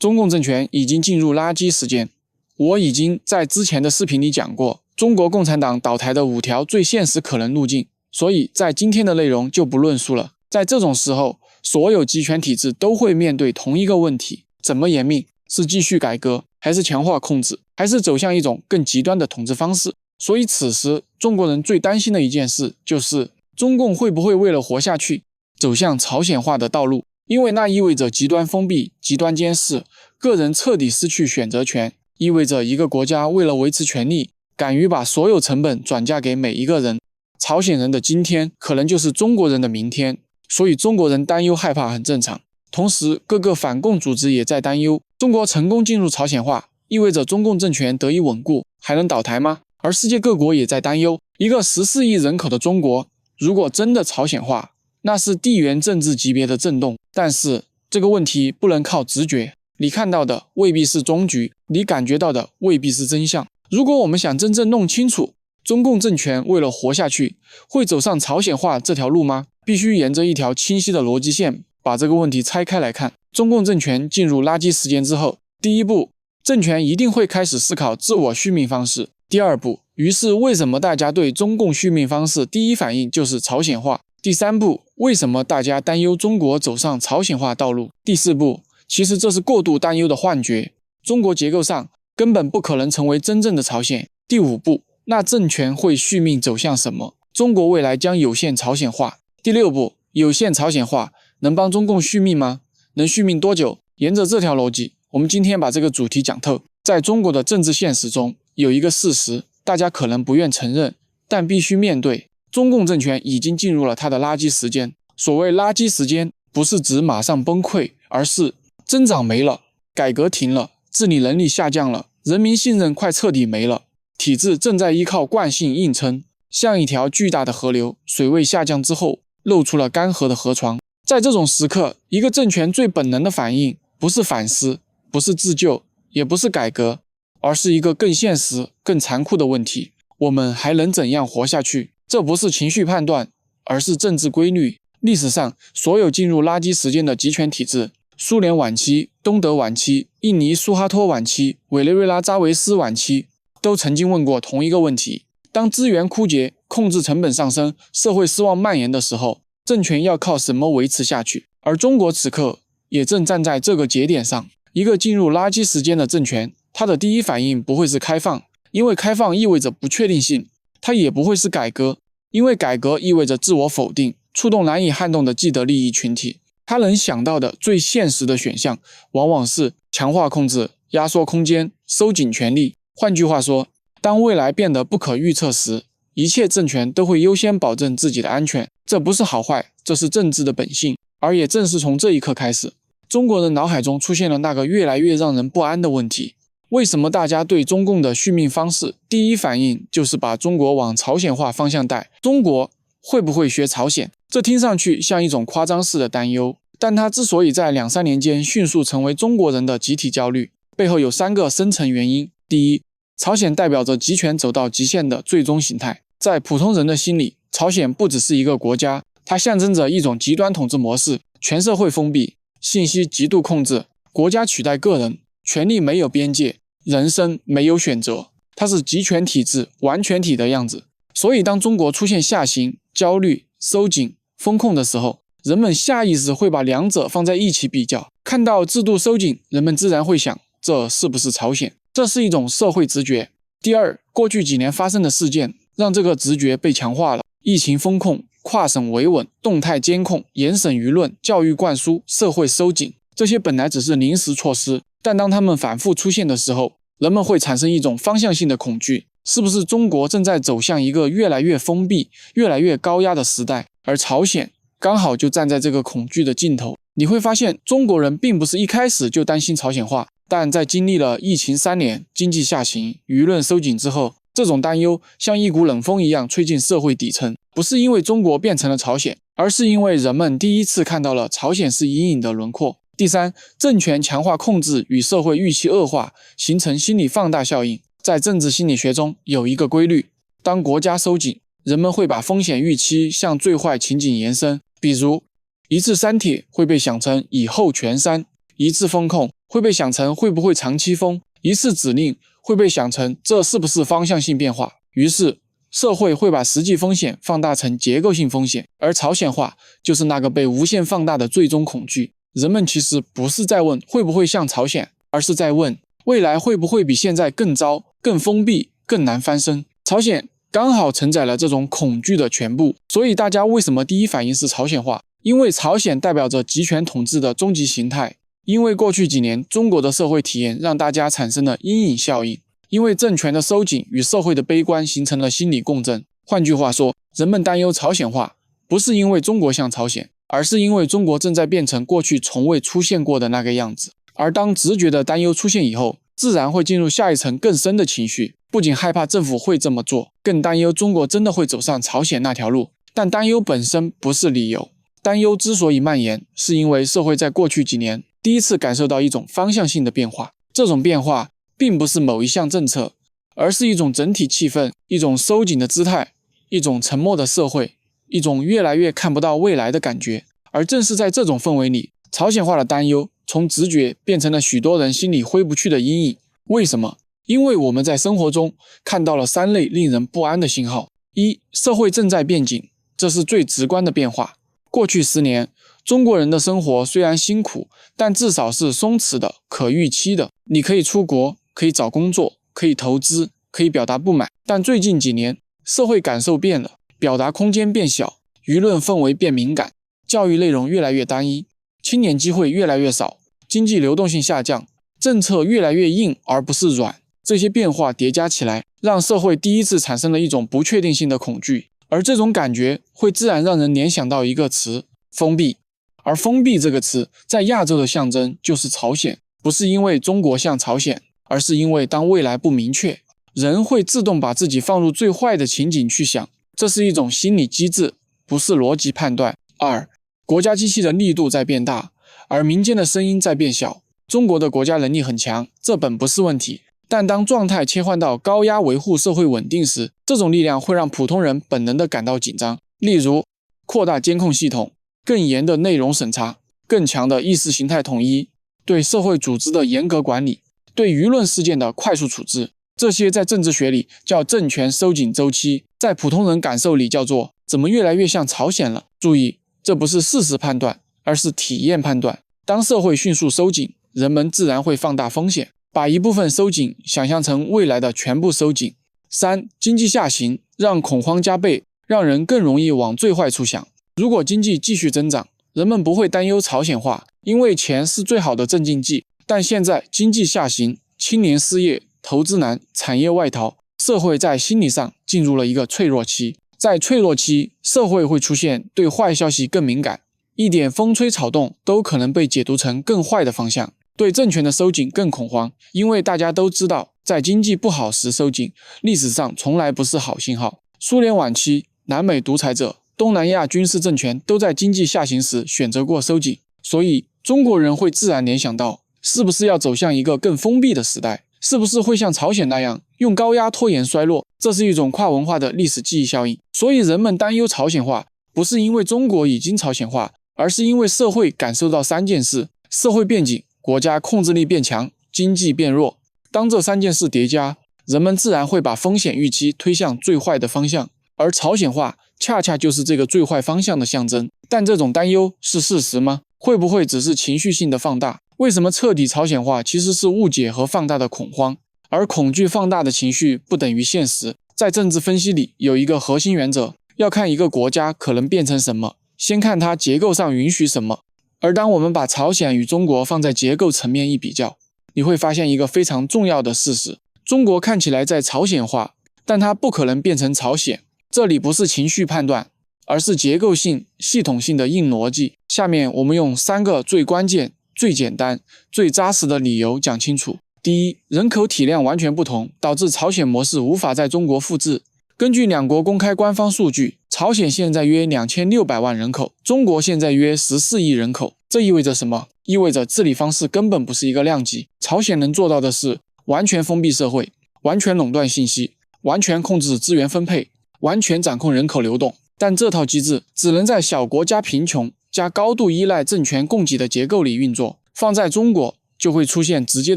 中共政权已经进入垃圾时间。我已经在之前的视频里讲过，中国共产党倒台的5条最现实可能路径，所以在今天的内容就不论述了。在这种时候，所有集权体制都会面对同一个问题：怎么延命？是继续改革，还是强化控制，还是走向一种更极端的统治方式？所以此时中国人最担心的一件事就是中共会不会为了活下去走向朝鲜化的道路，因为那意味着极端封闭、极端监视，个人彻底失去选择权，意味着一个国家为了维持权力，敢于把所有成本转嫁给每一个人。朝鲜人的今天可能就是中国人的明天，所以中国人担忧害怕很正常。同时各个反共组织也在担忧，中国成功进入朝鲜化，意味着中共政权得以稳固，还能倒台吗？而世界各国也在担忧，一个14亿人口的中国，如果真的朝鲜化，那是地缘政治级别的震动。但是这个问题不能靠直觉，你看到的未必是终局，你感觉到的未必是真相。如果我们想真正弄清楚中共政权为了活下去会走上朝鲜化这条路吗？必须沿着一条清晰的逻辑线把这个问题拆开来看。中共政权进入垃圾时间之后，第一步，政权一定会开始思考自我续命方式。第二步，于是为什么大家对中共续命方式第一反应就是朝鲜化？第三步，为什么大家担忧中国走上朝鲜化道路？第四步，其实这是过度担忧的幻觉，中国结构上根本不可能成为真正的朝鲜。第五步，那政权会续命走向什么？中国未来将有限朝鲜化。第六步，有限朝鲜化能帮中共续命吗？能续命多久？沿着这条逻辑，我们今天把这个主题讲透。在中国的政治现实中，有一个事实，大家可能不愿承认，但必须面对，中共政权已经进入了它的垃圾时间。所谓垃圾时间，不是指马上崩溃，而是增长没了，改革停了，治理能力下降了，人民信任快彻底没了，体制正在依靠惯性硬撑，像一条巨大的河流，水位下降之后露出了干涸的河床。在这种时刻，一个政权最本能的反应不是反思，不是自救，也不是改革，而是一个更现实、更残酷的问题：我们还能怎样活下去？这不是情绪判断，而是政治规律。历史上所有进入垃圾时间的集权体制，苏联晚期、东德晚期、印尼苏哈托晚期、委内瑞拉扎维斯晚期，都曾经问过同一个问题：当资源枯竭、控制成本上升、社会失望蔓延的时候，政权要靠什么维持下去？而中国此刻也正站在这个节点上。一个进入垃圾时间的政权，它的第一反应不会是开放，因为开放意味着不确定性；它也不会是改革，因为改革意味着自我否定，触动难以撼动的既得利益群体。它能想到的最现实的选项，往往是强化控制、压缩空间、收紧权力。换句话说，当未来变得不可预测时，一切政权都会优先保证自己的安全。这不是好坏，这是政治的本性。而也正是从这一刻开始，中国人脑海中出现了那个越来越让人不安的问题：为什么大家对中共的续命方式第一反应就是把中国往朝鲜化方向带？中国会不会学朝鲜？这听上去像一种夸张式的担忧，但它之所以在2-3年间迅速成为中国人的集体焦虑，背后有3个深层原因。第一，朝鲜代表着集权走到极限的最终形态。在普通人的心里，朝鲜不只是一个国家，它象征着一种极端统治模式，全社会封闭，信息极度控制，国家取代个人，权力没有边界，人生没有选择。它是集权体制完全体的样子。所以当中国出现下行、焦虑、收紧、风控的时候，人们下意识会把两者放在一起比较。看到制度收紧，人们自然会想，这是不是朝鲜？这是一种社会直觉。第二，过去几年发生的事件让这个直觉被强化了。疫情风控、跨省维稳、动态监控、严审舆论、教育灌输、社会收紧，这些本来只是临时措施，但当它们反复出现的时候，人们会产生一种方向性的恐惧。是不是中国正在走向一个越来越封闭、越来越高压的时代？而朝鲜刚好就站在这个恐惧的尽头。你会发现，中国人并不是一开始就担心朝鲜化，但在经历了疫情3年、经济下行、舆论收紧之后，这种担忧像一股冷风一样吹进社会底层。不是因为中国变成了朝鲜，而是因为人们第一次看到了朝鲜是阴影的轮廓。第三，政权强化控制与社会预期恶化，形成心理放大效应。在政治心理学中有一个规律，当国家收紧，人们会把风险预期向最坏情景延伸。比如，一次删帖会被想成以后全删，一次风控会被想成会不会长期封，一次指令会被想成这是不是方向性变化，于是社会会把实际风险放大成结构性风险，而朝鲜化就是那个被无限放大的最终恐惧。人们其实不是在问会不会像朝鲜，而是在问未来会不会比现在更糟、更封闭、更难翻身。朝鲜刚好承载了这种恐惧的全部，所以大家为什么第一反应是朝鲜化？因为朝鲜代表着集权统治的终极形态，因为过去几年中国的社会体验让大家产生了阴影效应，因为政权的收紧与社会的悲观形成了心理共振。换句话说，人们担忧朝鲜化，不是因为中国像朝鲜，而是因为中国正在变成过去从未出现过的那个样子。而当直觉的担忧出现以后，自然会进入下一层更深的情绪，不仅害怕政府会这么做，更担忧中国真的会走上朝鲜那条路。但担忧本身不是理由，担忧之所以蔓延，是因为社会在过去几年第一次感受到一种方向性的变化。这种变化并不是某一项政策，而是一种整体气氛，一种收紧的姿态，一种沉默的社会，一种越来越看不到未来的感觉。而正是在这种氛围里，朝鲜化的担忧从直觉变成了许多人心里挥不去的阴影。为什么？因为我们在生活中看到了3类令人不安的信号。一、社会正在变紧，这是最直观的变化。过去10年，中国人的生活虽然辛苦，但至少是松弛的、可预期的。你可以出国，可以找工作，可以投资，可以表达不满。但最近几年，社会感受变了，表达空间变小，舆论氛围变敏感，教育内容越来越单一，青年机会越来越少，经济流动性下降，政策越来越硬而不是软。这些变化叠加起来，让社会第一次产生了一种不确定性的恐惧，而这种感觉会自然让人联想到一个词：封闭。而封闭这个词在亚洲的象征就是朝鲜，不是因为中国像朝鲜，而是因为当未来不明确，人会自动把自己放入最坏的情景去想，这是一种心理机制，不是逻辑判断。2、国家机器的力度在变大，而民间的声音在变小。中国的国家能力很强，这本不是问题，但当状态切换到高压维护社会稳定时，这种力量会让普通人本能地感到紧张。例如，扩大监控系统，更严的内容审查，更强的意识形态统一，对社会组织的严格管理，对舆论事件的快速处置，这些在政治学里叫政权收紧周期，在普通人感受里叫做怎么越来越像朝鲜了。注意，这不是事实判断，而是体验判断。当社会迅速收紧，人们自然会放大风险，把一部分收紧想象成未来的全部收紧。3、经济下行让恐慌加倍，让人更容易往最坏处想。如果经济继续增长，人们不会担忧朝鲜化，因为钱是最好的镇静剂。但现在经济下行，青年失业，投资难，产业外逃，社会在心理上进入了一个脆弱期。在脆弱期，社会会出现对坏消息更敏感，一点风吹草动都可能被解读成更坏的方向，对政权的收紧更恐慌，因为大家都知道，在经济不好时收紧，历史上从来不是好信号。苏联晚期，南美独裁者，东南亚军事政权都在经济下行时选择过收紧，所以中国人会自然联想到，是不是要走向一个更封闭的时代？是不是会像朝鲜那样用高压拖延衰落？这是一种跨文化的历史记忆效应。所以人们担忧朝鲜化，不是因为中国已经朝鲜化，而是因为社会感受到3件事：社会变紧，国家控制力变强，经济变弱。当这3件事叠加，人们自然会把风险预期推向最坏的方向，而朝鲜化恰恰就是这个最坏方向的象征。但这种担忧是事实吗？会不会只是情绪性的放大？为什么彻底朝鲜化其实是误解和放大的恐慌，而恐惧放大的情绪不等于现实。在政治分析里有一个核心原则，要看一个国家可能变成什么，先看它结构上允许什么。而当我们把朝鲜与中国放在结构层面一比较，你会发现一个非常重要的事实：中国看起来在朝鲜化，但它不可能变成朝鲜。这里不是情绪判断，而是结构性、系统性的硬逻辑。下面我们用3个最关键、最简单、最扎实的理由讲清楚。第一，人口体量完全不同，导致朝鲜模式无法在中国复制。根据两国公开官方数据，朝鲜现在约2600万人口，中国现在约14亿人口。这意味着什么？意味着治理方式根本不是一个量级。朝鲜能做到的是完全封闭社会，完全垄断信息，完全控制资源分配，完全掌控人口流动。但这套机制只能在小国加贫穷加高度依赖政权供给的结构里运作，放在中国就会出现直接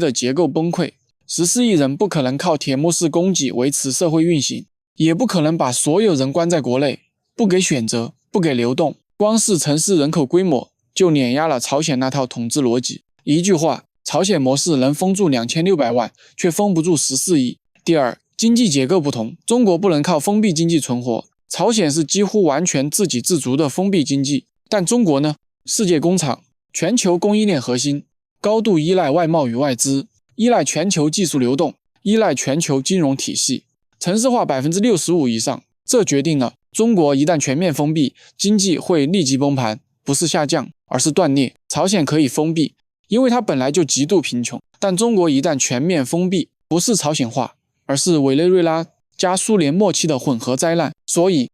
的结构崩溃。14亿人不可能靠铁幕式供给维持社会运行，也不可能把所有人关在国内，不给选择，不给流动。光是城市人口规模就碾压了朝鲜那套统治逻辑。一句话，朝鲜模式能封住2600万，却封不住14亿。第二，经济结构不同，中国不能靠封闭经济存活，朝鲜是几乎完全自给自足的封闭经济，但中国呢？世界工厂，全球供应链核心，高度依赖外贸与外资，依赖全球技术流动，依赖全球金融体系，城市化 65% 以上，这决定了中国一旦全面封闭，经济会立即崩盘，不是下降，而是断裂。朝鲜可以封闭，因为它本来就极度贫穷，但中国一旦全面封闭，不是朝鲜化，而是委内瑞拉加苏联末期的混合灾难。所以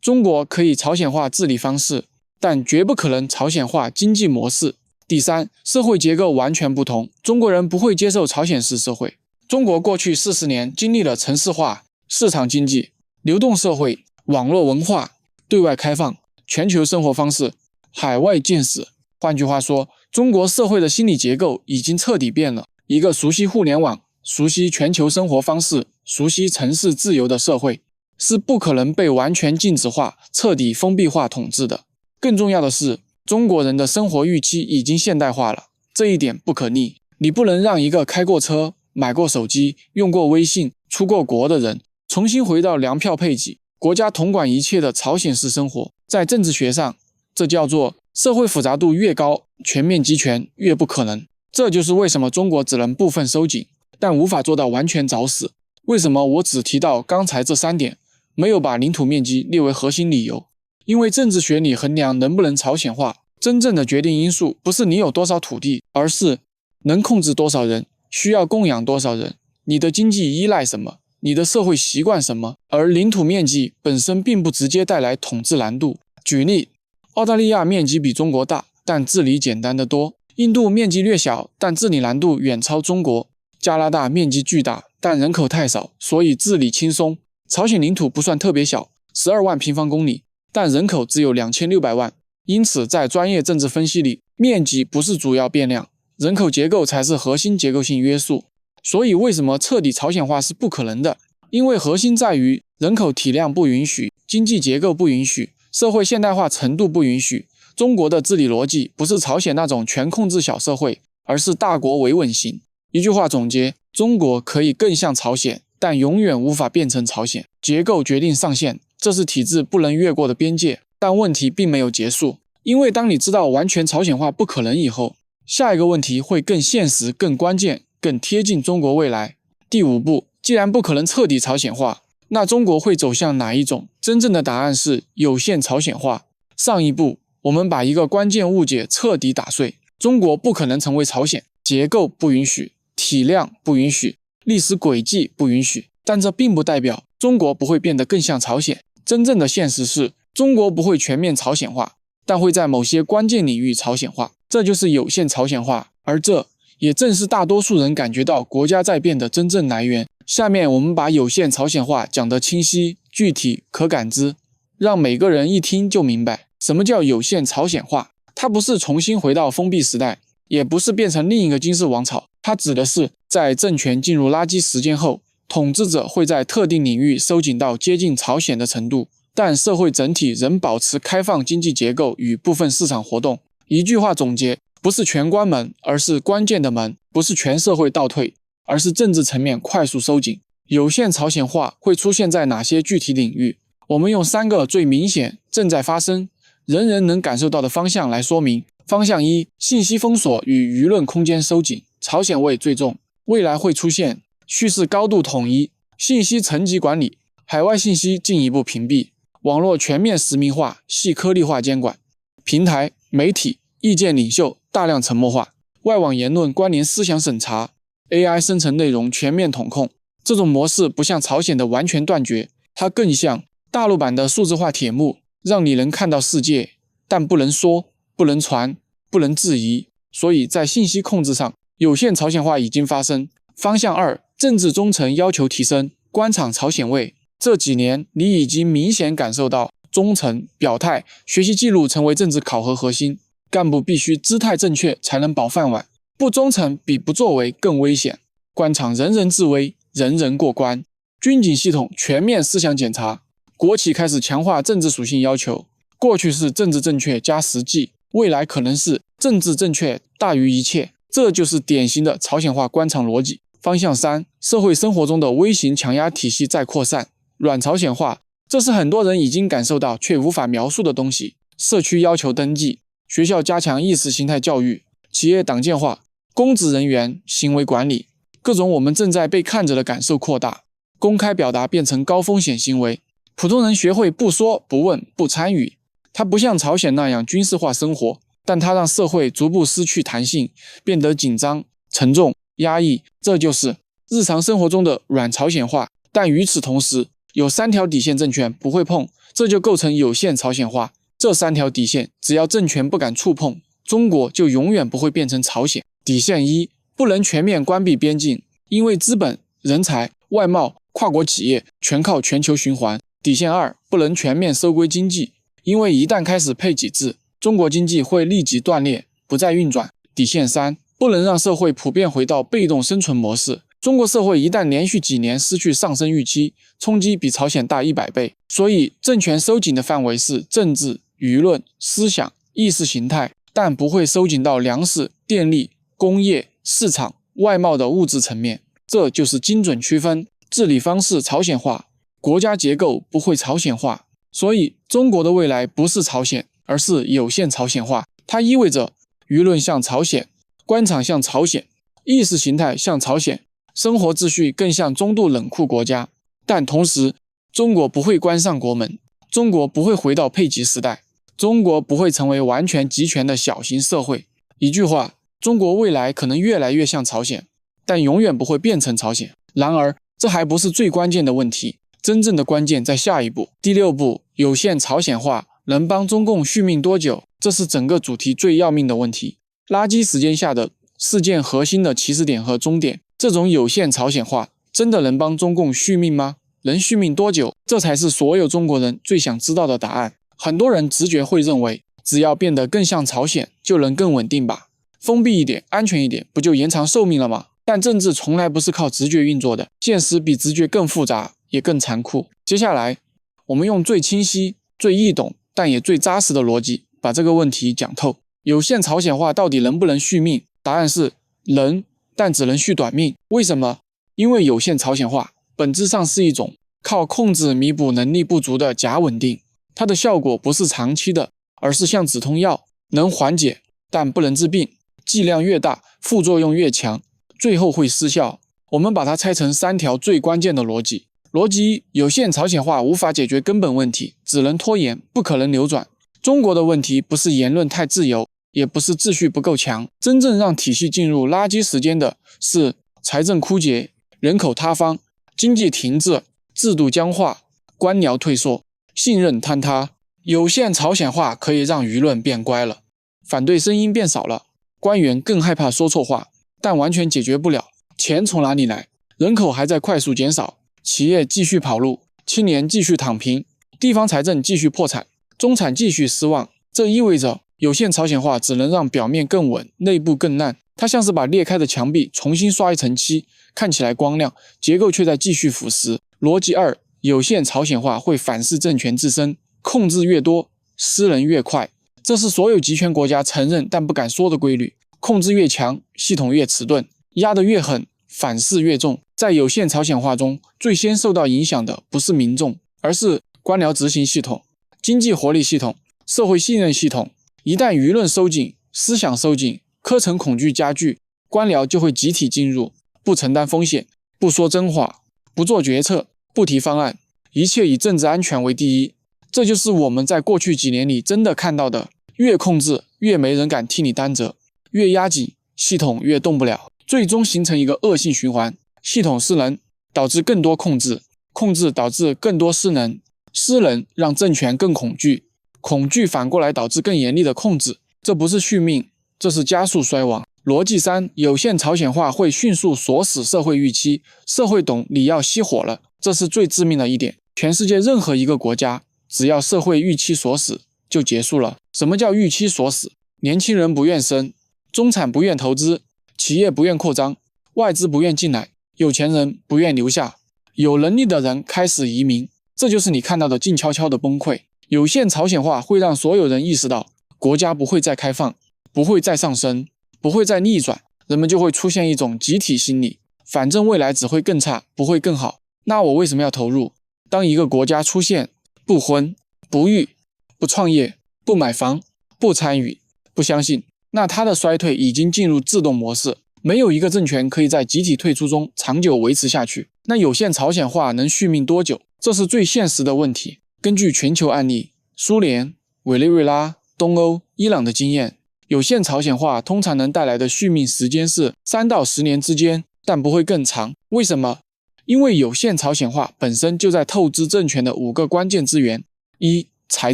中国可以朝鲜化治理方式，但绝不可能朝鲜化经济模式。第三，社会结构完全不同，中国人不会接受朝鲜式社会。中国过去40年经历了城市化、市场经济、流动社会、网络文化、对外开放、全球生活方式、海外见识。换句话说，中国社会的心理结构已经彻底变了。一个熟悉互联网、熟悉全球生活方式、熟悉城市自由的社会，是不可能被完全禁止化、彻底封闭化统治的。更重要的是，中国人的生活预期已经现代化了，这一点不可逆。你不能让一个开过车、买过手机、用过微信、出过国的人重新回到粮票配给、国家统管一切的朝鲜式生活。在政治学上，这叫做社会复杂度越高，全面集权越不可能。这就是为什么中国只能部分收紧，但无法做到完全找死。为什么我只提到刚才这3点，没有把领土面积列为核心理由？因为政治学里衡量能不能朝鲜化，真正的决定因素不是你有多少土地，而是能控制多少人，需要供养多少人，你的经济依赖什么，你的社会习惯什么。而领土面积本身并不直接带来统治难度。举例，澳大利亚面积比中国大，但治理简单得多；印度面积略小，但治理难度远超中国；加拿大面积巨大，但人口太少，所以治理轻松。朝鲜领土不算特别小，12万平方公里，但人口只有2600万，因此在专业政治分析里，面积不是主要变量，人口结构才是核心结构性约束。所以为什么彻底朝鲜化是不可能的？因为核心在于人口体量不允许，经济结构不允许，社会现代化程度不允许。中国的治理逻辑不是朝鲜那种全控制小社会，而是大国维稳型。一句话总结，中国可以更像朝鲜，但永远无法变成朝鲜。结构决定上限，这是体制不能越过的边界。但问题并没有结束，因为当你知道完全朝鲜化不可能以后，下一个问题会更现实、更关键、更贴近中国未来。第5步，既然不可能彻底朝鲜化，那中国会走向哪一种？真正的答案是有限朝鲜化。上一步，我们把一个关键误解彻底打碎：中国不可能成为朝鲜，结构不允许，体量不允许，历史轨迹不允许。但这并不代表中国不会变得更像朝鲜。真正的现实是，中国不会全面朝鲜化，但会在某些关键领域朝鲜化，这就是有限朝鲜化。而这也正是大多数人感觉到国家在变的真正来源。下面我们把有限朝鲜化讲得清晰、具体、可感知，让每个人一听就明白什么叫有限朝鲜化。它不是重新回到封闭时代，也不是变成另一个金氏王朝，它指的是在政权进入垃圾时间后，统治者会在特定领域收紧到接近朝鲜的程度，但社会整体仍保持开放经济结构与部分市场活动。一句话总结，不是全关门，而是关键的门；不是全社会倒退，而是政治层面快速收紧。有限朝鲜化会出现在哪些具体领域？我们用3个最明显、正在发生、人人能感受到的方向来说明。方向1，信息封锁与舆论空间收紧，朝鲜味最重，未来会出现叙事高度统一、信息层级管理、海外信息进一步屏蔽、网络全面实名化、细颗粒化监管、平台、媒体、意见领袖大量沉默化、外网言论关联思想审查、AI 生成内容全面统控。这种模式不像朝鲜的完全断绝，它更像大陆版的数字化铁幕，让你能看到世界，但不能说，不能传，不能质疑。所以在信息控制上，有限朝鲜化已经发生。方向2，政治忠诚要求提升，官场朝鲜味。这几年你已经明显感受到忠诚、表态、学习记录成为政治考核核心，干部必须姿态正确才能保饭碗，不忠诚比不作为更危险。官场人人自危，人人过关。军警系统全面思想检查，国企开始强化政治属性要求。过去是政治正确加实际，未来可能是政治正确大于一切。这就是典型的朝鲜化官场逻辑。方向3，社会生活中的微型强压体系在扩散。软朝鲜化，这是很多人已经感受到却无法描述的东西。社区要求登记，学校加强意识形态教育，企业党建化，公职人员行为管理，各种我们正在被看着的感受扩大，公开表达变成高风险行为。普通人学会不说、不问、不参与。它不像朝鲜那样军事化生活，但它让社会逐步失去弹性，变得紧张、沉重、压抑。这就是日常生活中的软朝鲜化。但与此同时，有3条底线政权不会碰，这就构成有限朝鲜化。这3条底线，只要政权不敢触碰，中国就永远不会变成朝鲜。底线1，不能全面关闭边境，因为资本、人才、外贸、跨国企业全靠全球循环。底线2，不能全面收归经济，因为一旦开始配给制，中国经济会立即断裂，不再运转。底线3，不能让社会普遍回到被动生存模式。中国社会一旦连续几年失去上升预期，冲击比朝鲜大100倍。所以政权收紧的范围是政治、舆论、思想、意识形态，但不会收紧到粮食、电力、工业、市场、外贸的物质层面。这就是精准区分。治理方式朝鲜化，国家结构不会朝鲜化。所以中国的未来不是朝鲜，而是有限朝鲜化。它意味着舆论像朝鲜，官场像朝鲜，意识形态像朝鲜，生活秩序更像中度冷酷国家。但同时，中国不会关上国门，中国不会回到配给时代，中国不会成为完全集权的小型社会。一句话，中国未来可能越来越像朝鲜，但永远不会变成朝鲜。然而，这还不是最关键的问题，真正的关键在下一步。第6步，有限朝鲜化能帮中共续命多久？这是整个主题最要命的问题。垃圾时间下的事件核心的起始点和终点，这种有限朝鲜化真的能帮中共续命吗？能续命多久？这才是所有中国人最想知道的答案。很多人直觉会认为，只要变得更像朝鲜，就能更稳定吧，封闭一点，安全一点，不就延长寿命了吗？但政治从来不是靠直觉运作的，现实比直觉更复杂，也更残酷。接下来，我们用最清晰、最易懂，但也最扎实的逻辑，把这个问题讲透。有限朝鲜化到底能不能续命？答案是能，但只能续短命。为什么？因为有限朝鲜化本质上是一种靠控制弥补能力不足的假稳定，它的效果不是长期的，而是像止痛药，能缓解，但不能治病，剂量越大，副作用越强，最后会失效。我们把它拆成3条最关键的逻辑。逻辑1，有限朝鲜化无法解决根本问题，只能拖延，不可能扭转。中国的问题不是言论太自由，也不是秩序不够强，真正让体系进入垃圾时间的是财政枯竭、人口塌方、经济停滞、制度僵化、官僚退缩、信任坍塌。有限朝鲜化可以让舆论变乖了，反对声音变少了，官员更害怕说错话，但完全解决不了。钱从哪里来？人口还在快速减少，企业继续跑路，青年继续躺平，地方财政继续破产，中产继续失望。这意味着有限朝鲜化只能让表面更稳，内部更烂。它像是把裂开的墙壁重新刷一层漆，看起来光亮，结构却在继续腐蚀。逻辑2，有限朝鲜化会反噬政权自身，控制越多，失人越快。这是所有集权国家承认但不敢说的规律。控制越强，系统越迟钝，压得越狠，反噬越重。在有限朝鲜化中，最先受到影响的不是民众，而是官僚执行系统、经济活力系统、社会信任系统。一旦舆论收紧，思想收紧，科层恐惧加剧，官僚就会集体进入，不承担风险，不说真话，不做决策，不提方案，一切以政治安全为第一。这就是我们在过去几年里真的看到的，越控制越没人敢替你担责，越压紧系统越动不了，最终形成一个恶性循环。系统失能导致更多控制，控制导致更多失能，失能让政权更恐惧，恐惧反过来导致更严厉的控制。这不是续命，这是加速衰亡。逻辑3，有限朝鲜化会迅速锁死社会预期，社会懂你要熄火了，这是最致命的一点。全世界任何一个国家，只要社会预期锁死，就结束了。什么叫预期锁死？年轻人不愿生，中产不愿投资，企业不愿扩张，外资不愿进来，有钱人不愿留下，有能力的人开始移民，这就是你看到的静悄悄的崩溃。有限朝鲜化会让所有人意识到，国家不会再开放，不会再上升，不会再逆转，人们就会出现一种集体心理，反正未来只会更差，不会更好，那我为什么要投入？当一个国家出现不婚、不育、不创业、不买房、不参与、不相信，那它的衰退已经进入自动模式，没有一个政权可以在集体退出中长久维持下去。那有限朝鲜化能续命多久？这是最现实的问题。根据全球案例，苏联、委内瑞拉、东欧、伊朗的经验，有限朝鲜化通常能带来的续命时间是3到10年之间，但不会更长。为什么？因为有限朝鲜化本身就在透支政权的5个关键资源：1. 财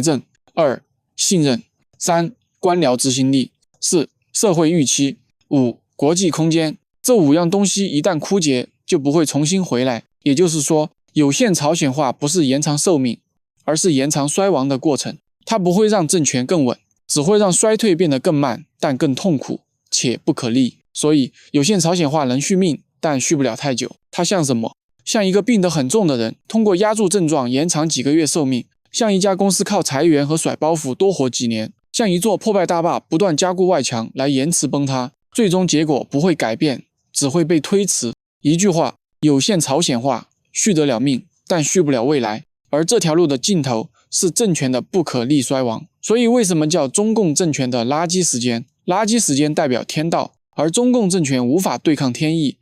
政， 2. 信任， 3. 官僚执行力， 4. 社会预期， 5. 国际空间。这5样东西一旦枯竭，就不会重新回来。也就是说，有限朝鲜化不是延长寿命，而是延长衰亡的过程。它不会让政权更稳，只会让衰退变得更慢，但更痛苦且不可逆。所以有限朝鲜化能续命，但续不了太久。它像什么？像一个病得很重的人，通过压住症状延长几个月寿命；像一家公司靠裁员和甩包袱多活几年；像一座破败大坝不断加固外墙来延迟崩塌，最终结果不会改变，只会被推迟。一句话，有限朝鲜化续得了命，但续不了未来，而这条路的尽头是政权的不可逆衰亡。所以为什么叫中共政权的垃圾时间？垃圾时间代表天道，而中共政权无法对抗天意，